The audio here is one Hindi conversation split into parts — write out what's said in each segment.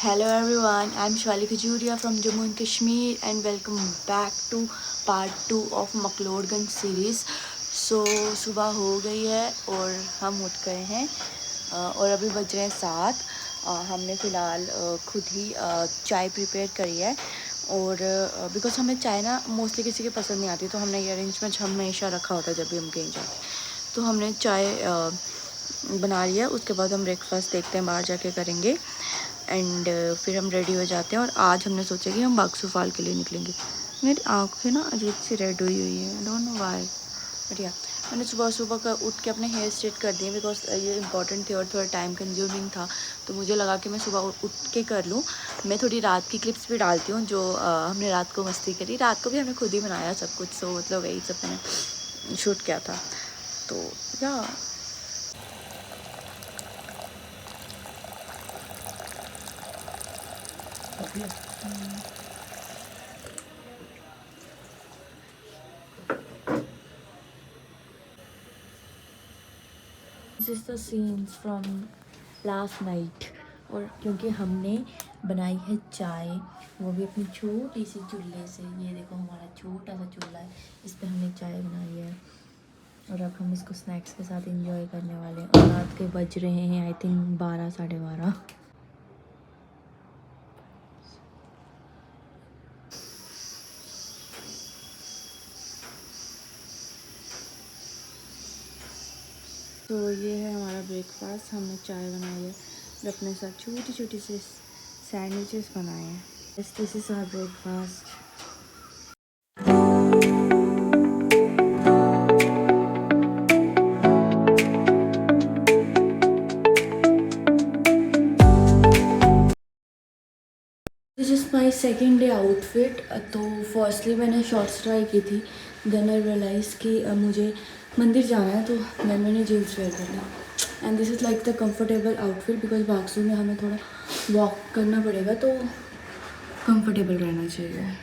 Hello everyone, I'm Shwali Khajuria from Jammu and Kashmir and welcome back to part 2 of McLeodganj series. So सुबह हो गई है और हम उठ गए हैं और अभी बज रहे हैं 7। हमने फ़िलहाल खुद ही चाय प्रिपेयर करी है और बिकॉज़ हमें चाय ना मोस्टली किसी के पसंद नहीं आती, तो हमने ये अरेंजमेंट हमेशा रखा होता है जब भी हम कहीं जाते। तो हमने चाय बना लिया, उसके बाद हम ब्रेकफास्ट देखते हैं बाहर जाके करेंगे एंड फिर हम रेडी हो जाते हैं। और आज हमने सोचा कि हम बागसूफाल के लिए निकलेंगे। मेरी आँखें ना अजीब सी रेड हुई है, डोंट नो वाई, बट या मैंने सुबह सुबह का उठ के अपने हेयर स्ट्रेट कर दिए बिकॉज ये इंपॉर्टेंट थे और थोड़ा टाइम कंज्यूमिंग था, तो मुझे लगा कि मैं सुबह उठ के कर लूँ। मैं थोड़ी रात की क्लिप्स भी डालती हूँ जो हमने रात को मस्ती करी। रात को भी हमने खुद ही बनाया सब कुछ, सो मतलब वही सब मैंने शूट किया था। तो या this is the scenes from last night. और क्योंकि हमने बनाई है चाय, वो भी अपनी छोटी सी चूल्हे से। ये देखो हमारा छोटा सा चूल्हा है, इस पे हमने चाय बनाई है और अब हम इसको स्नैक्स के साथ एंजॉय करने वाले हैं। और रात के बज रहे हैं आई थिंक 12 साढ़े 12। तो ये है हमारा ब्रेकफास्ट। हमने चाय बनाई है और अपने साथ छोटी छोटी सी सैंडविचेस बनाए हैं। This is our breakfast. This is my second day outfit. तो फर्स्टली मैंने शॉर्ट्स ट्राई की थी, देन आई रियलाइज़ कि मुझे मंदिर जाना है, तो देन मैंने जीन्स वेयर कर ली। And this is like the comfortable outfit because बाक्सू में हमें थोड़ा वॉक करना पड़ेगा, तो कंफर्टेबल रहना चाहिए।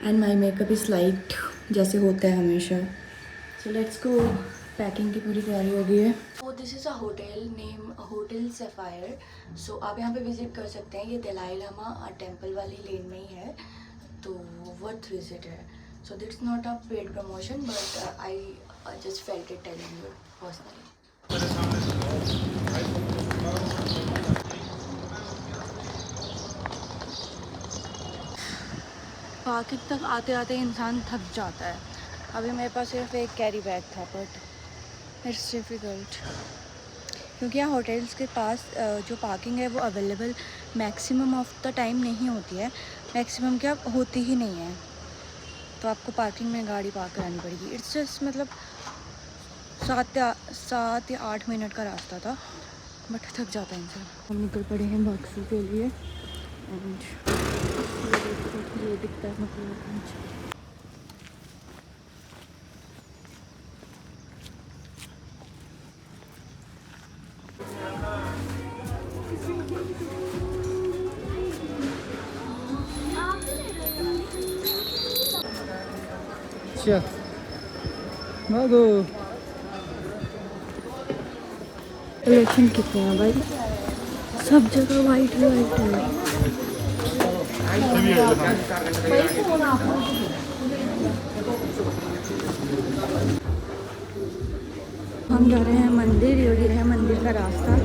And my makeup is light, जैसे होता है हमेशा। So let's go. पैकिंग की पूरी तैयारी हो गई है। तो this is a hotel name hotel sapphire. सो आप यहाँ पे विज़िट कर सकते हैं। ये दलाई लामा टेम्पल वाली लेन में ही है, तो वर्थ विजिट है। सो that's not a paid promotion but I just felt it telling you personally. Parking तक आते आते इंसान थक जाता है। अभी मेरे पास सिर्फ एक कैरी बैग था, बट इट्स डिफ़िकल्ट क्योंकि यहाँ होटल्स के पास जो पार्किंग है वो available maximum of the time नहीं होती है। मैक्सिमम क्या होती ही नहीं है, तो आपको पार्किंग में गाड़ी पार्क करानी पड़ेगी। इट्स जस्ट मतलब 7 या 8 मिनट का रास्ता था, बट थक जाता है इंसान। हम निकल पड़े हैं बाक्सू के लिए एंड ये दिखता है मतलब। अच्छा भागो। इलेक्शन कितने हैं भाई, सब जगह वाइट ही वाइट है। हम जा रहे हैं मंदिर, ये है मंदिर का रास्ता।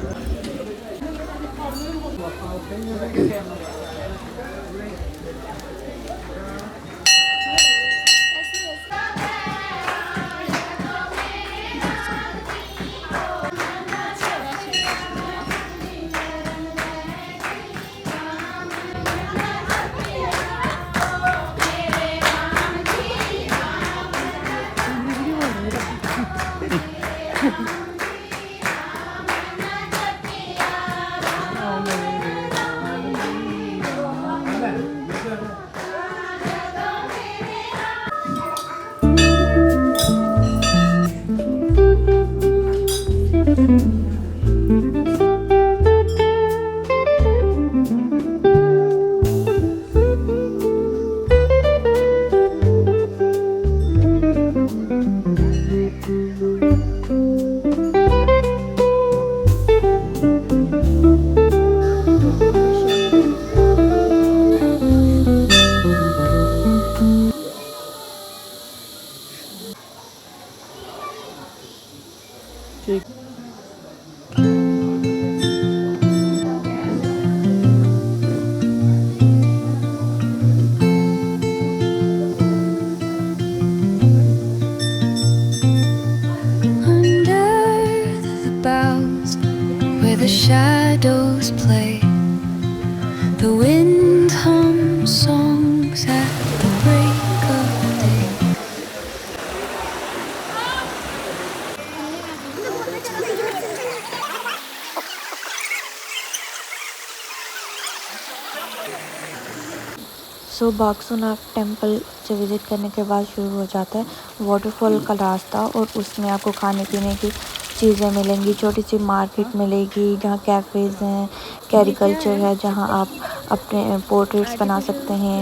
सो बागसुनाग टेम्पल से विज़िट करने के बाद शुरू हो जाता है वाटरफॉल का रास्ता, और उसमें आपको खाने पीने की चीज़ें मिलेंगी। छोटी सी मार्केट मिलेगी जहाँ कैफ़ेज़ हैं, कैरीकल्चर है जहाँ आप अपने पोर्ट्रेट्स बना सकते हैं।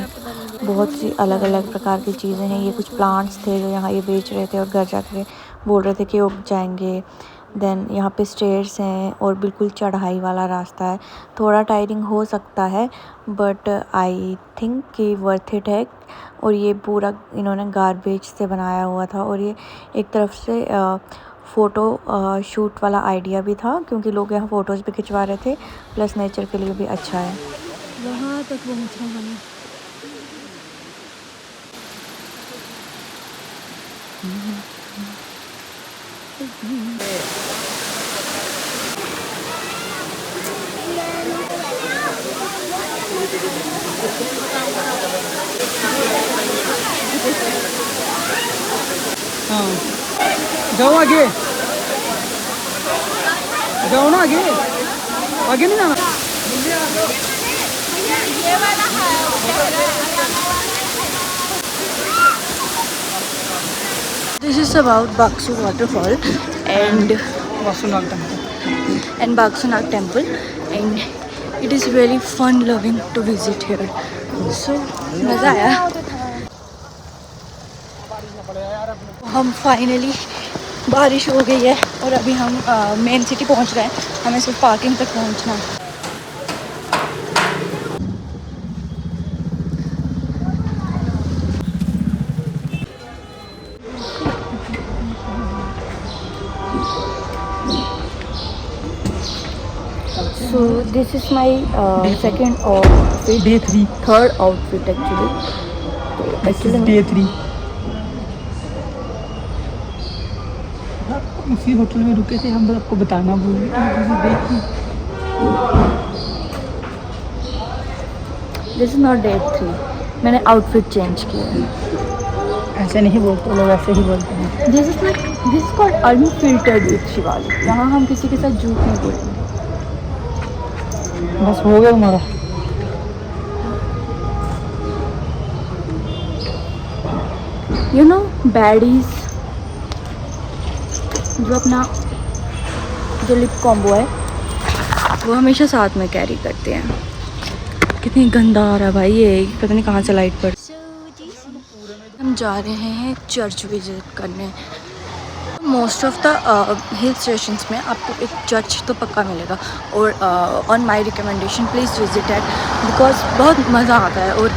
बहुत सी अलग अलग प्रकार की चीज़ें हैं। ये कुछ प्लांट्स थे जो यहाँ ये बेच रहे थे और घर जाकर बोल रहे थे कि उग जाएंगे। देन यहाँ पे स्टेयर्स हैं और बिल्कुल चढ़ाई वाला रास्ता है। थोड़ा टायरिंग हो सकता है बट आई थिंक कि वर्थ इट है। और ये पूरा इन्होंने गार्बेज से बनाया हुआ था, और ये एक तरफ से फ़ोटो शूट वाला आइडिया भी था क्योंकि लोग यहाँ फ़ोटोज़ भी खिंचवा रहे थे, प्लस नेचर के लिए भी अच्छा है। वहाँ तक पहुँचना हमें। हाँ, जाओ आगे, जाओ ना आगे, आगे नहीं जाना। This is about Baksu waterfall and Baksunag temple, and it is very fun loving to visit here. So मज़ा आया। हम फाइनली बारिश हो गई है और अभी हम मेन सिटी पहुंच रहे हैं। हमें सिर्फ पार्किंग तक पहुंचना है। So this is my second outfit, Day 3. third outfit actually. Actually Day 3. उसी होटल में रुके थे हम, बस आपको बताना भूल गए। This is not day 3। मैंने आउटफिट चेंज किया है। ऐसे नहीं बोलते लोग, ऐसे ही बोलते हैं। This is called unfiltered with Shivali. यहाँ हम किसी के साथ झूठ नहीं बोलेंगे। बस हो गया हमारा। यू नो बैडीज, जो अपना जो लिप कॉम्बो है वो हमेशा साथ में कैरी करते हैं। कितनी गंदा आ रहा है भाई, ये पता नहीं कहाँ से लाइट पड़। हम जा रहे हैं चर्च विजिट करने। Most of the hill stations में आपको एक चर्च तो पक्का मिलेगा, और on my recommendation please visit at, because बहुत मज़ा आता है। और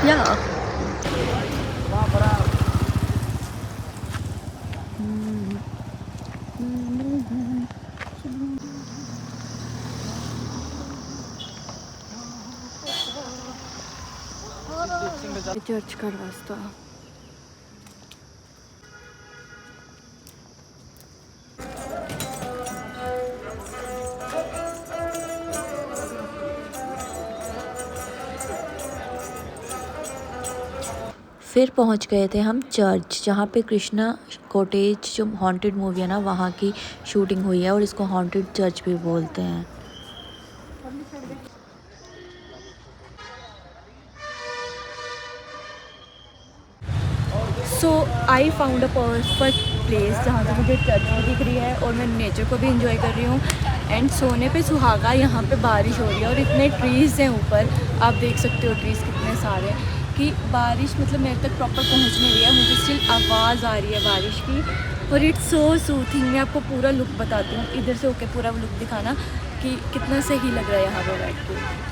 या चर्च का रास्ता। फिर पहुंच गए थे हम चर्च, जहाँ पे कृष्णा कॉटेज जो हॉन्टेड मूवी है ना वहाँ की शूटिंग हुई है, और इसको हॉन्टेड चर्च भी बोलते हैं। सो I found a perfect place जहाँ से मुझे चर्च भी दिख रही है और मैं नेचर को भी इंजॉय कर रही हूँ। एंड सोने पे सुहागा, यहाँ पे बारिश हो रही है और इतने ट्रीज़ हैं ऊपर, आप देख सकते हो ट्रीज़ कितने सारे हैं, कि बारिश मतलब मेरे तक प्रॉपर पहुँच नहीं रही है, मुझे स्टिल आवाज़ आ रही है बारिश की। और इट्स सो सूथिंग। मैं आपको पूरा लुक बताती हूँ, इधर से होके पूरा लुक दिखाना कि कितना सही लग रहा है यहाँ पर बैठ के।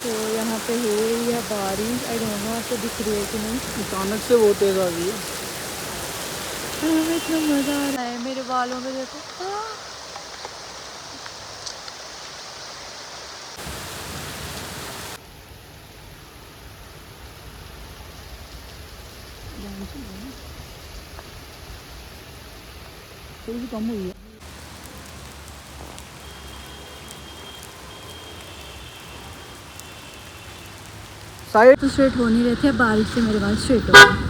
तो यहाँ पे हो रही है बारिश। आई डोंट नो आपको दिख रही है कि नहीं। अचानक से वो तेज आ गई है। हमें इतना मज़ा आ रहा है। मेरे बालों में देखो, थोड़ी सी कम हुई है। साइड। तो स्ट्रेट हो नहीं रहे थे, बारिश से मेरे बाल स्ट्रेट हो गए।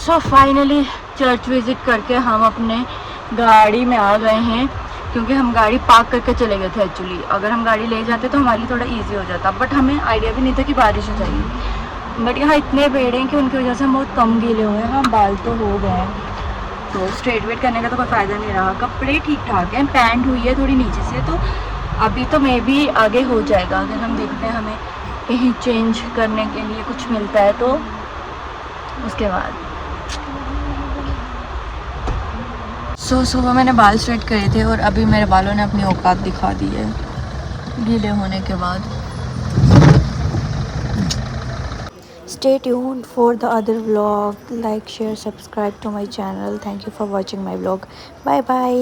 सो फाइनली चर्च विजिट करके हम अपने गाड़ी में आ गए हैं, क्योंकि हम गाड़ी पार्क करके चले गए थे एक्चुअली। अगर हम गाड़ी ले जाते तो हमारे लिए थोड़ा इजी हो जाता, बट हमें आइडिया भी नहीं था कि बारिश हो जाएगी। बट यहाँ इतने पेड़ हैं कि उनकी वजह से हम बहुत कम गीले हुए हैं। हाँ, बाल तो हो गए हैं, तो स्ट्रेट वेट करने का तो कोई फ़ायदा नहीं रहा। कपड़े ठीक ठाक हैं, पैंट हुई है थोड़ी नीचे से, तो अभी तो मे भी आगे हो जाएगा। अगर हम देखते हैं हमें कहीं चेंज करने के लिए कुछ मिलता है तो उसके बाद। सुबह मैंने बाल स्ट्रेट करे थे और अभी मेरे बालों ने अपनी औकात दिखा दी है गीले होने के बाद। Stay tuned for the other vlog. Like, share, subscribe to my channel. Thank you for watching my vlog. Bye bye.